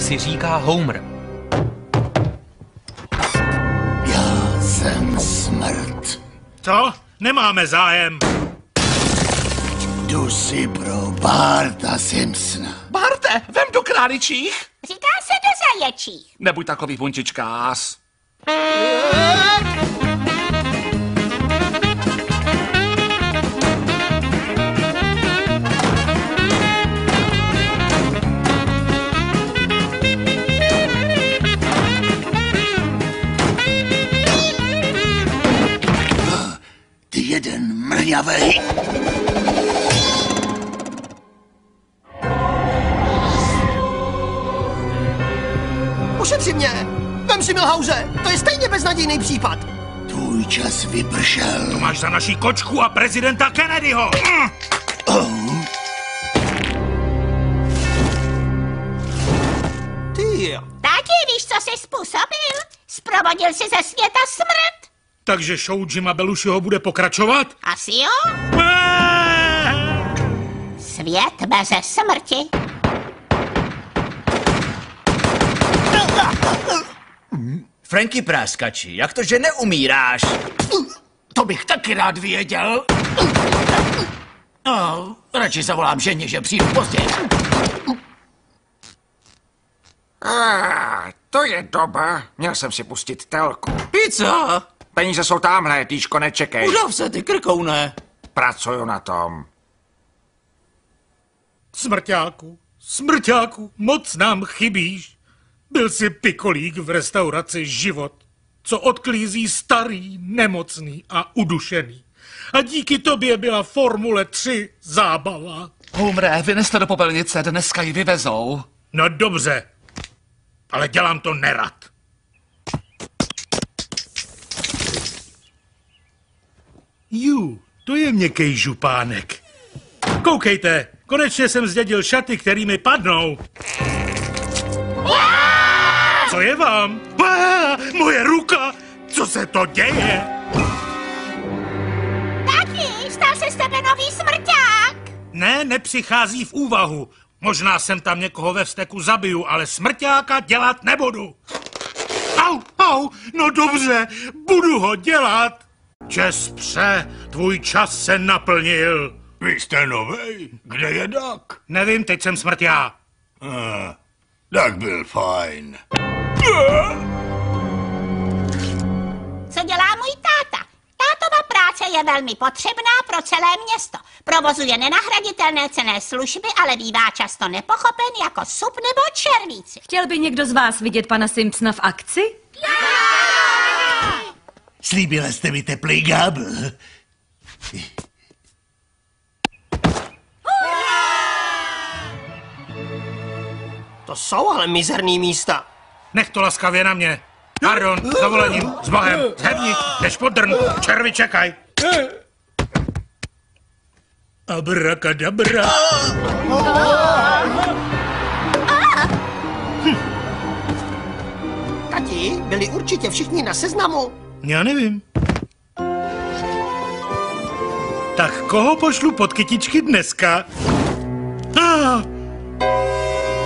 si říká Homer. Já jsem smrt. Co? Nemáme zájem. Jdu si pro Barta Simpsona. Barte, vem do králičích. Říká se do zaječích. Nebuď takový bunčičkás. Ty jeden mrňavej. Ušetři mě! Vem si Milhause, to je stejně beznadějný případ. Tvůj čas vypršel. To máš za naší kočku a prezidenta Kennedyho. Ty jo. Tati, víš, co jsi způsobil? Zprovodil si ze světa smrt. Takže show Jima Belushiho bude pokračovat? Asi jo? Svět beze smrti. Franky práskači, jak to, že neumíráš? To bych taky rád věděl. No, radši zavolám ženě, že přijdu později. To je doba. Měl jsem si pustit telku. Pizza! Peníze jsou tamhle, Týško, nečekej. Udav se, ty krkoune. Pracuju na tom. Smrťáku, moc nám chybíš. Byl jsi pikolík v restauraci Život, co odklízí starý, nemocný a udušený. A díky tobě byla Formule 3 zábava. Homere, vyneste do popelnice, dneska ji vyvezou. No dobře, ale dělám to nerad. To je měkkej župánek. Koukejte, konečně jsem zdědil šaty, který mi padnou. Co je vám? Moje ruka! Co se to děje? Tati, stal se z tebe nový smrťák. Ne, nepřichází v úvahu. Možná jsem tam někoho ve vzteku zabiju, ale smrťáka dělat nebudu. Au, no dobře, budu ho dělat. Čes pře, tvůj čas se naplnil. Vy jste novej? Kde je Duck? Nevím, teď jsem smrťák. Duck byl fajn. Co dělá můj táta? Tátova práce je velmi potřebná pro celé město. Provozuje nenahraditelné cenné služby, ale bývá často nepochopen jako sup nebo červíci. Chtěl by někdo z vás vidět pana Simpsona v akci? Slíbila jste mi teplý gábl. To jsou ale mizerný místa. Nech to laskavě na mě. Pardon, s dovolením, s Bohem, zhebni, jdeš pod drn, červi čekaj. Abrakadabra. Tati, byli určitě všichni na seznamu. Já nevím. Tak koho pošlu pod kytičky dneska?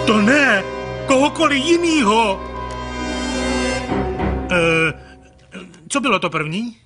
To ne, kohokoliv jinýho. Co bylo to první?